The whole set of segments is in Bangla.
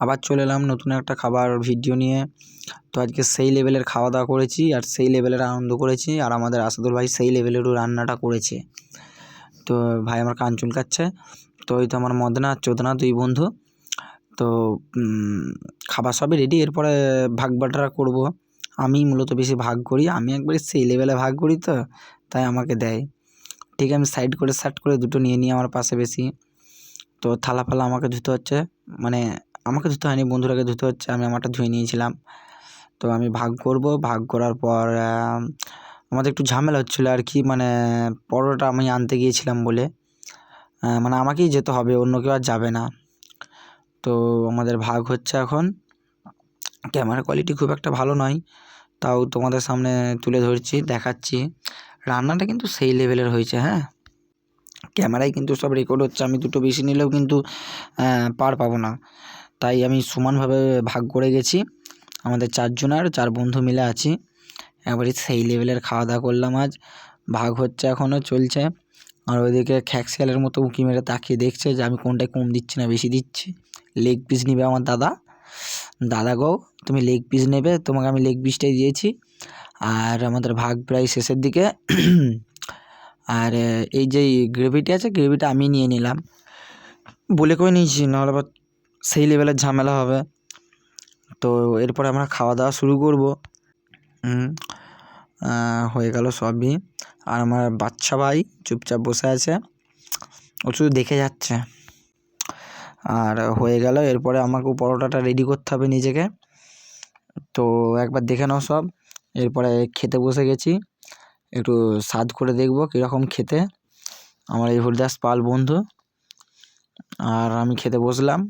আবার চলে এলাম নতুন একটা খাবার ভিডিও নিয়ে। তো আজকে সেই লেভেলের খাওয়া দাওয়া করেছি আর সেই লেভেলের আনন্দ করেছি, আর আমাদের আসাদুল ভাই সেই লেভেলেরও রান্নাটা করেছে। তো ভাই আমার কান চুলকাচ্ছে। তো ওই তো আমার মদনা আর চোদনা দুই বন্ধু। তো খাবার সবই রেডি, এরপরে ভাগ বাটোয়ারা করবো। আমি মূলত বেশি ভাগ করি, আমি একবারে সেই লেভেলে ভাগ করি, তো তাই আমাকে দেয়। ঠিক আমি সাইড করে দুটো নিয়ে নিই আমার পাশে বেশি। তো থালা ফালা আমাকে ধুতে হচ্ছে, মানে আমাকে ধুতে হয়নি, বন্ধুরাকে ধুতে হচ্ছে, আমি আমারটা ধুয়ে নিয়েছিলাম। তো আমি ভাগ করব, ভাগ করার পর আমাদের একটু ঝামেলা হচ্ছিলো আর কি, মানে পরোটা আমি আনতে গিয়েছিলাম বলে, মানে আমাকেই যেতে হবে, অন্য কেউ আর যাবে না। তো আমাদের ভাগ হচ্ছে এখন। ক্যামেরা কোয়ালিটি খুব একটা ভালো নয়, তাও তোমাদের সামনে তুলে ধরছি, দেখাচ্ছি। রান্নাটা কিন্তু সেই লেভেলের হয়েছে। হ্যাঁ, ক্যামেরায় কিন্তু সব রেকর্ড হচ্ছে, আমি দুটো বেশি নিলেও কিন্তু পার পাবো না, তাই আমি সমানভাবে ভাগ করে গেছি। আমাদের 4 জনের 4 বন্ধু মিলে আছি, একবারে সেই লেভেলের খাওয়া দাওয়া করলাম আজ। ভাগ হচ্ছে, এখনও চলছে। আর ওইদিকে খ্যাকশিয়ালের মতো উঁকি মেরে তাকিয়ে দেখছে যে আমি কোনটায় কম দিচ্ছি না বেশি দিচ্ছি। লেগ পিস নেবে আমার দাদা গো, তুমি লেগ পিস নেবে, তোমাকে আমি লেগ পিসটাই দিয়েছি। আর আমাদের ভাগ প্রায় শেষের দিকে। আর এই যে গ্রেভিটা আছে, গ্রেভিটা আমি নিয়ে নিলাম, বলে করে নিয়েছি, নাহলে আবার সেই লেভেলের ঝামেলা হবে। তো এরপরে আমরা খাওয়া দাওয়া শুরু করব। হয়ে গেল সবই, আর আমার বাচ্চা ভাই চুপচাপ বসে আছে, ও শুধু দেখে যাচ্ছে। আর হয়ে গেল, এরপরে আমাকেও পরোটাটা রেডি করতে হবে নিজেকে। তো একবার দেখে নাও সব। এরপরে খেতে বসে গেছি, একটু স্বাদ করে দেখব কীরকম খেতে। আমার এই হরিদাস পাল বন্ধু আর আমি খেতে বসলাম।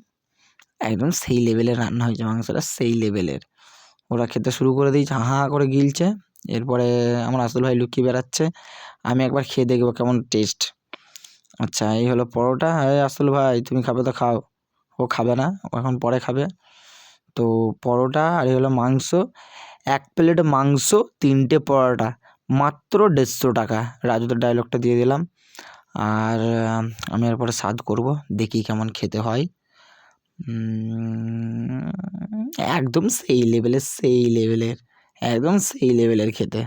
একদম সেই লেভেলের রান্না হয়েছে, মাংসটা সেই লেভেলের। ওরা খেতে শুরু করে দিয়েছে, হাঁ হাঁ করে গিলছে। এরপরে আমার আসল ভাই লুকিয়ে বেড়াচ্ছে, আমি একবার খেয়ে দেখবো কেমন টেস্ট। আচ্ছা, এই হলো পরোটা। হ্যাঁ আসল ভাই, তুমি খাবে তো খাও। ও খাবে না, ও এখন পরে খাবে। তো পরোটা আর এই হলো মাংস, 1 প্লেট মাংস 3টে পরোটা, মাত্র 150 টাকা। রাজুদের ডায়লগটা দিয়ে দিলাম। আর আমি এরপরে স্বাদ করব, দেখি কেমন খেতে হয়। একদম সেই লেভেলের একদম সেই লেভেলের খেতে।